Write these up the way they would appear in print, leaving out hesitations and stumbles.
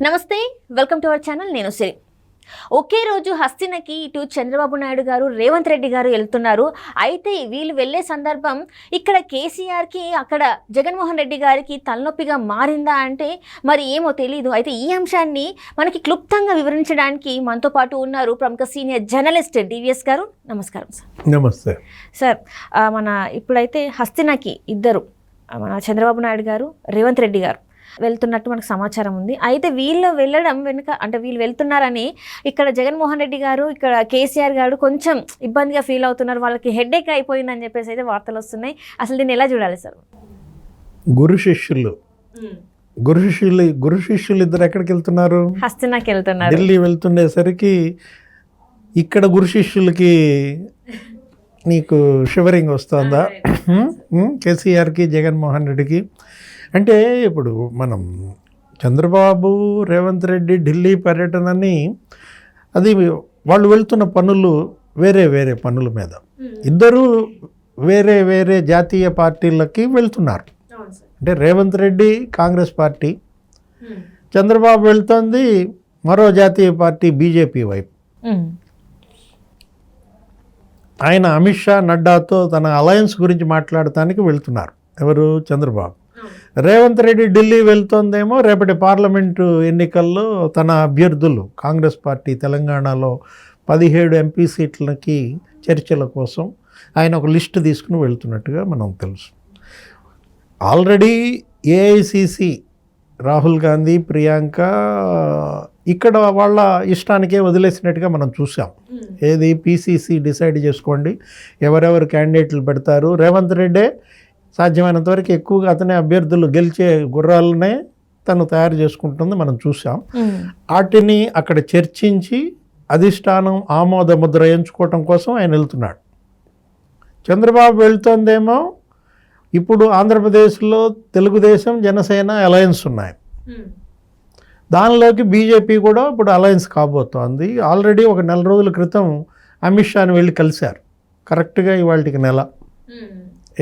నమస్తే, welcome to our channel. నేను సిరి. ఒకే రోజు హస్తినకి ఇటు చంద్రబాబు నాయుడు గారు, రేవంత్ రెడ్డి గారు వెళ్తున్నారు. అయితే వీళ్ళు వెళ్ళే సందర్భం ఇక్కడ కేసీఆర్కి, అక్కడ జగన్మోహన్ రెడ్డి గారికి తలనొప్పిగా మారిందా అంటే మరి ఏమో తెలీదు. అయితే ఈ అంశాన్ని మనకి క్లుప్తంగా వివరించడానికి మనతో పాటు ఉన్నారు ప్రముఖ సీనియర్ జర్నలిస్ట్ డివిఎస్ గారు. నమస్కారం సార్. నమస్తే సార్. మన ఇప్పుడైతే హస్తినకి ఇద్దరు, మన చంద్రబాబు నాయుడు గారు, రేవంత్ రెడ్డి గారు వెళ్తున్నట్టు మనకు సమాచారం ఉంది. అయితే వీళ్ళు వెళ్ళడం వెనుక, అంటే వీళ్ళు వెళ్తున్నారని ఇక్కడ జగన్మోహన్ రెడ్డి గారు, ఇక్కడ కేసీఆర్ గారు కొంచెం ఇబ్బందిగా ఫీల్ అవుతున్నారు. వాళ్ళకి హెడేక్ అయిపోయిందని చెప్పేసి అయితే వార్తలు వస్తున్నాయి. అసలు దీన్ని ఎలా చూడాలి సార్? గురు శిష్యులు ఇద్దరు ఎక్కడికి వెళ్తున్నారు? హస్తినాకి వెళ్తున్నారు. ఢిల్లీ వెళ్తుండేసరికి ఇక్కడ గురు శిష్యులకి నీకు షివరింగ్ వస్తుందా? కేసీఆర్కి, జగన్మోహన్ రెడ్డికి. అంటే ఇప్పుడు మనం చంద్రబాబు, రేవంత్ రెడ్డి ఢిల్లీ పర్యటనని, అది వాళ్ళు వెళ్తున్న పనులు వేరే వేరే పనుల మీద, ఇద్దరు వేరే వేరే జాతీయ పార్టీలకి వెళ్తున్నారు. అంటే రేవంత్ రెడ్డి కాంగ్రెస్ పార్టీ, చంద్రబాబు వెళ్తుంది మరో జాతీయ పార్టీ బీజేపీ వైపు. ఆయన అమిత్ షా, నడ్డాతో తన అలయన్స్ గురించి మాట్లాడటానికి వెళ్తున్నారు. ఎవరు? చంద్రబాబు. రేవంత్ రెడ్డి ఢిల్లీ వెళ్తోందేమో రేపటి పార్లమెంటు ఎన్నికల్లో తన అభ్యర్థులు, కాంగ్రెస్ పార్టీ తెలంగాణలో 17 ఎంపీ సీట్లకి చర్చల కోసం ఆయన ఒక లిస్టు తీసుకుని వెళ్తున్నట్టుగా మనం తెలుసు. ఆల్రెడీ ఏఐసిసి రాహుల్ గాంధీ, ప్రియాంక ఇక్కడ వాళ్ళ ఇష్టానికే వదిలేసినట్టుగా మనం చూసాం. ఏది? పిసిసి డిసైడ్ చేసుకోండి ఎవరెవరు క్యాండిడేట్లు పెడతారు. రేవంత్ రెడ్డే సాధ్యమైనంత వరకు ఎక్కువగా అతనే అభ్యర్థులు గెలిచే గుర్రాలనే తను తయారు చేసుకుంటుంది, మనం చూసాం. వాటిని అక్కడ చర్చించి అధిష్టానం ఆమోద ముద్ర ఎంచుకోవటం కోసం ఆయన వెళ్తున్నాడు. చంద్రబాబు వెళ్తోందేమో ఇప్పుడు ఆంధ్రప్రదేశ్లో తెలుగుదేశం, జనసేన అలయన్స్ ఉన్నాయి. దానిలోకి బీజేపీ కూడా ఇప్పుడు అలయన్స్ కాబోతోంది. ఆల్రెడీ ఒక నెల రోజుల క్రితం అమిత్ షాని వెళ్ళి కలిశారు. కరెక్ట్గా ఇవాళకి నెల.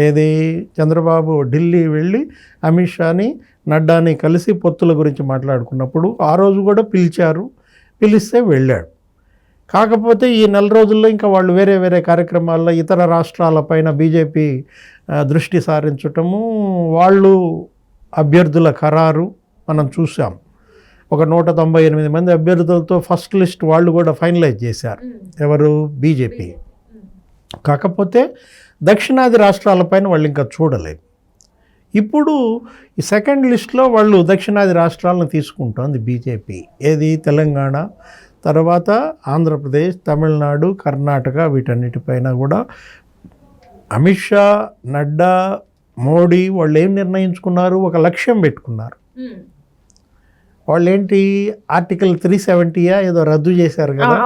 ఏది? చంద్రబాబు ఢిల్లీ వెళ్ళి అమిత్ షాని, నడ్డాని కలిసి పొత్తుల గురించి మాట్లాడుకున్నప్పుడు ఆ రోజు కూడా పిలిచారు. పిలిస్తే వెళ్ళాడు. కాకపోతే ఈ నెల రోజుల్లో ఇంకా వాళ్ళు వేరే వేరే కార్యక్రమాల్లో ఇతర రాష్ట్రాలపైన బీజేపీ దృష్టి సారించటము, వాళ్ళు అభ్యర్థుల ఖరారు మనం చూసాం. ఒక 198 మంది అభ్యర్థులతో ఫస్ట్ లిస్ట్ వాళ్ళు కూడా ఫైనలైజ్ చేశారు. ఎవరు? బీజేపీ. కాకపోతే దక్షిణాది రాష్ట్రాలపైన వాళ్ళు ఇంకా చూడలేదు. ఇప్పుడు ఈ సెకండ్ లిస్ట్లో వాళ్ళు దక్షిణాది రాష్ట్రాలను తీసుకుంటోంది బీజేపీ. ఏది? తెలంగాణ, తర్వాత ఆంధ్రప్రదేశ్, తమిళనాడు, కర్ణాటక, వీటన్నిటిపైన కూడా అమిత్ షా, నడ్డా, మోడీ వాళ్ళు ఏం నిర్ణయించుకున్నారు? ఒక లక్ష్యం పెట్టుకున్నారు. వాళ్ళు ఏంటి? ఆర్టికల్ 370 ఏదో రద్దు చేశారు కదా.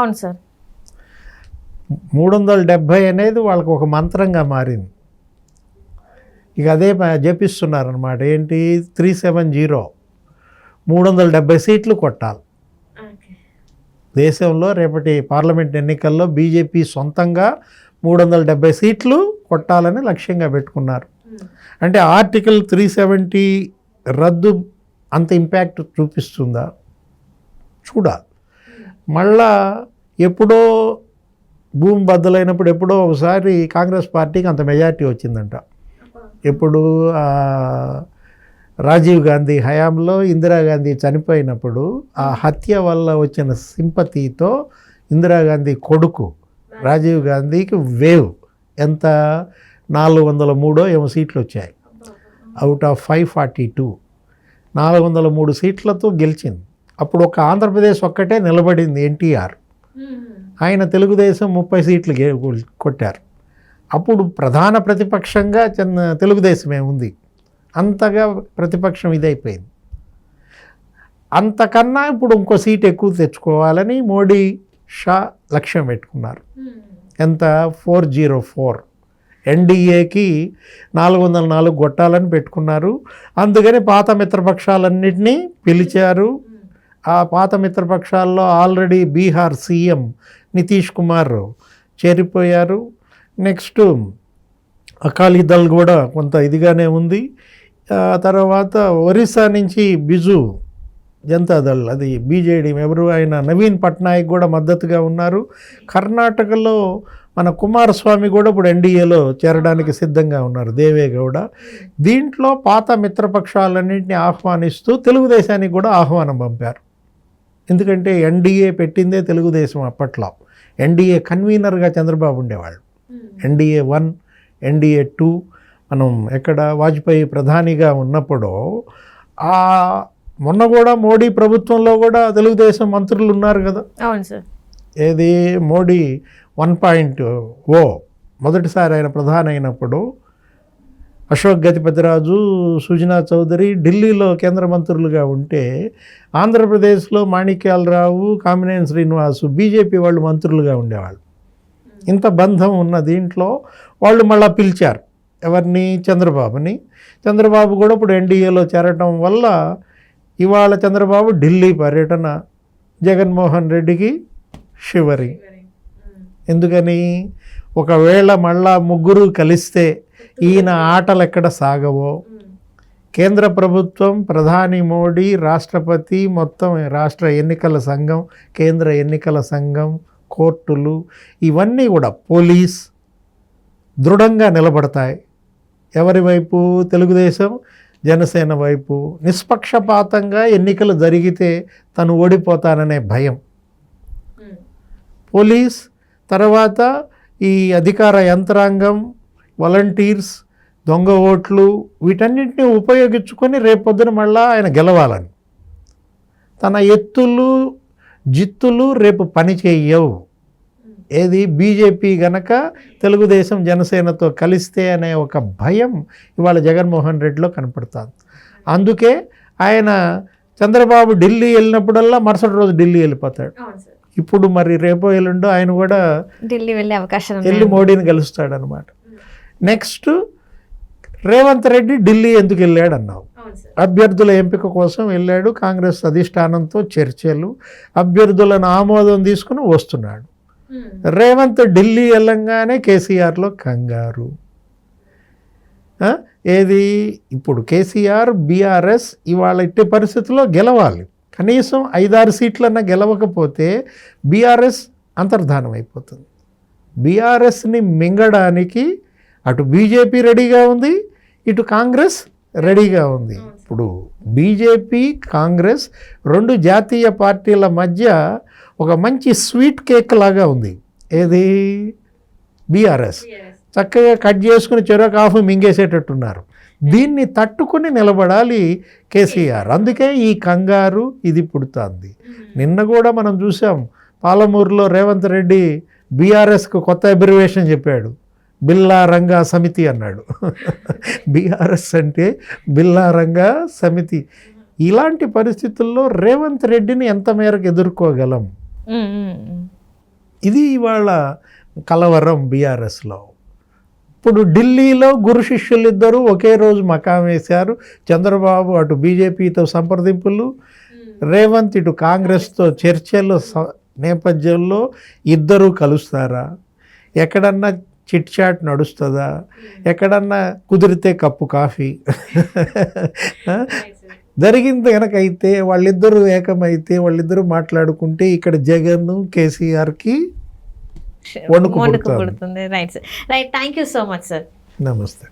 370 అనేది వాళ్ళకు ఒక మంత్రంగా మారింది. ఇక అదే జపిస్తున్నారనమాట. ఏంటి? 370, 370 సీట్లు కొట్టాలి దేశంలో. రేపటి పార్లమెంట్ ఎన్నికల్లో బీజేపీ సొంతంగా 370 సీట్లు కొట్టాలని లక్ష్యంగా పెట్టుకున్నారు. అంటే ఆర్టికల్ 370 రద్దు అంత ఇంపాక్ట్ చూపిస్తుందా? చూడాలి. మళ్ళా ఎప్పుడో భూమి బద్దలైనప్పుడు ఎప్పుడో ఒకసారి కాంగ్రెస్ పార్టీకి అంత మెజారిటీ వచ్చిందంట. ఎప్పుడు? రాజీవ్ గాంధీ హయాంలో ఇందిరాగాంధీ చనిపోయినప్పుడు ఆ హత్య వల్ల వచ్చిన సింపతితో ఇందిరాగాంధీ కొడుకు రాజీవ్ గాంధీకి వేవ్ ఎంత? 403 ఏమో సీట్లు వచ్చాయి. అవుట్ ఆఫ్ 542 403 సీట్లతో గెలిచింది. అప్పుడు ఒక ఆంధ్రప్రదేశ్ ఒక్కటే నిలబడింది. ఎన్టీఆర్, ఆయన తెలుగుదేశం 30 సీట్లు కొట్టారు. అప్పుడు ప్రధాన ప్రతిపక్షంగా తెలుగుదేశమే ఉంది. అంతగా ప్రతిపక్షం ఇదైపోయింది. అంతకన్నా ఇప్పుడు ఇంకో సీట్ ఎక్కువ తెచ్చుకోవాలని మోడీ, షా లక్ష్యం పెట్టుకున్నారు. ఎంత? 404. ఎన్డీఏకి 404 కొట్టాలని పెట్టుకున్నారు. అందుకని పాత మిత్రపక్షాలన్నింటినీ పిలిచారు. ఆ పాత మిత్రపక్షాల్లో already Bihar CM Nitish Kumar చేరిపోయారు. Next Akali Dal కూడా కొంత ఇదిగానే ఉంది. తర్వాత ఒరిస్సా నుంచి బిజు జనతాదళ్ అది బీజేడీ ఎవరు ఆయన నవీన్ పట్నాయక్ కూడా మద్దతుగా ఉన్నారు. కర్ణాటకలో మన కుమారస్వామి కూడా ఇప్పుడు ఎన్డీఏలో చేరడానికి సిద్ధంగా ఉన్నారు, దేవేగౌడ. దీంట్లో పాత మిత్రపక్షాలన్నింటినీ ఆహ్వానిస్తూ తెలుగుదేశానికి కూడా ఆహ్వానం పంపారు. ఎందుకంటే ఎన్డీఏ పెట్టిందే తెలుగుదేశం. అప్పట్లో ఎన్డీఏ కన్వీనర్గా చంద్రబాబు ఉండేవాళ్ళు. ఎన్డీఏ 1, ఎన్డీఏ 2 మనం ఎక్కడ వాజ్పేయి ప్రధానిగా ఉన్నప్పుడు మొన్న కూడా మోడీ ప్రభుత్వంలో కూడా తెలుగుదేశం మంత్రులు ఉన్నారు కదా. అవును సార్. ఏది మోడీ 1.0 మొదటిసారి ఆయన ప్రధాని అయినప్పుడు అశోక్ గజపతిరాజు, సుజనా చౌదరి ఢిల్లీలో కేంద్ర మంత్రులుగా ఉంటే ఆంధ్రప్రదేశ్లో మాణిక్యాలరావు, కామినేని శ్రీనివాసు బీజేపీ వాళ్ళు మంత్రులుగా ఉండేవాళ్ళు. ఇంత బంధం ఉన్న దీంట్లో వాళ్ళు మళ్ళీ పిలిచారు ఎవరిని, చంద్రబాబుని. చంద్రబాబు కూడా ఇప్పుడు ఎన్డీఏలో చేరటం వల్ల ఇవాళ చంద్రబాబు ఢిల్లీ పర్యటన, జగన్మోహన్ రెడ్డికి షివరింగ్. ఎందుకని, ఒకవేళ మళ్ళా ముగ్గురు కలిస్తే ఈయన ఆటలు ఎక్కడ సాగవో, కేంద్ర ప్రభుత్వం, ప్రధాని మోడీ, రాష్ట్రపతి, మొత్తం రాష్ట్ర ఎన్నికల సంఘం, కేంద్ర ఎన్నికల సంఘం, కోర్టులు, ఇవన్నీ కూడా పోలీస్ దృఢంగా నిలబడతాయి. ఎవరి వైపు? తెలుగుదేశం, జనసేన వైపు. నిష్పక్షపాతంగా ఎన్నికలు జరిగితే తను ఓడిపోతాననే భయం. పోలీస్ తర్వాత ఈ అధికార యంత్రాంగం, వాలంటీర్స్, దొంగ ఓట్లు, వీటన్నింటినీ ఉపయోగించుకొని రేపొద్దున మళ్ళా ఆయన గెలవాలని. తన ఎత్తులు జిత్తులు రేపు పని చేయవు. ఏది, బీజేపీ గనక తెలుగుదేశం జనసేనతో కలిస్తే అనే ఒక భయం ఇవాళ జగన్మోహన్ రెడ్డిలో కనపడుతుంది. అందుకే ఆయన చంద్రబాబు ఢిల్లీ వెళ్ళినప్పుడల్లా మరుసటి రోజు ఢిల్లీ వెళ్ళిపోతాడు. ఇప్పుడు మరి రేపో ఎల్లుండో ఆయన కూడా ఢిల్లీ వెళ్ళే అవకాశం, వెళ్ళి మోడీని కలుస్తాడనమాట. నెక్స్ట్ రేవంత్ రెడ్డి ఢిల్లీ ఎందుకు వెళ్ళాడు అన్నావు. అభ్యర్థుల ఎంపిక కోసం వెళ్ళాడు. కాంగ్రెస్ అధిష్టానంతో చర్చలు, అభ్యర్థులను ఆమోదం తీసుకుని వస్తున్నాడు. రేవంత్ ఢిల్లీ వెళ్ళంగానే కేసీఆర్లో కంగారు. ఏది, ఇప్పుడు కేసీఆర్, బీఆర్ఎస్ ఇవాళ ఇట్టి పరిస్థితుల్లో గెలవాలి. కనీసం 5-6 సీట్లన్నా గెలవకపోతే బీఆర్ఎస్ అంతర్ధానం అయిపోతుంది. బీఆర్ఎస్ని మింగడానికి అటు బీజేపీ రెడీగా ఉంది, ఇటు కాంగ్రెస్ రెడీగా ఉంది. ఇప్పుడు బీజేపీ, కాంగ్రెస్ 2 జాతీయ పార్టీల మధ్య ఒక మంచి స్వీట్ కేక్ లాగా ఉంది. ఏది, బీఆర్ఎస్ చక్కగా కట్ చేసుకుని చెరొక హాఫ్ మింగేసేటట్టున్నారు. దీన్ని తట్టుకుని నిలబడాలి కేసీఆర్. అందుకే ఈ కంగారు ఇది పుడుతుంది. నిన్న కూడా మనం చూసాం, పాలమూరులో రేవంత్ రెడ్డి బీఆర్ఎస్కు కొత్త అబ్రివేషన్ చెప్పాడు, బిల్లా రంగా సమితి అన్నాడు. బీఆర్ఎస్ అంటే బిల్లా రంగా సమితి. ఇలాంటి పరిస్థితుల్లో రేవంత్ రెడ్డిని ఎంత మేరకు ఎదుర్కోగలం? ఇది ఇవాళ కలవరం బీఆర్ఎస్లో. ఇప్పుడు ఢిల్లీలో గురు శిష్యులిద్దరూ ఒకే రోజు మకాం వేశారు. చంద్రబాబు అటు బీజేపీతో సంప్రదింపులు, రేవంత్ ఇటు కాంగ్రెస్తో చర్చల నేపథ్యంలో ఇద్దరూ కలుస్తారా? ఎక్కడన్నా చిట్ చాట్ నడుస్తుందా? ఎక్కడన్నా కుదిరితే కప్పు కాఫీ జరిగింది కనుకైతే, వాళ్ళిద్దరూ ఏకమైతే, వాళ్ళిద్దరూ మాట్లాడుకుంటే ఇక్కడ జగన్ కేసీఆర్కి వణుకు పుడుతుంది. Right, thank you so much sir. నమస్తే.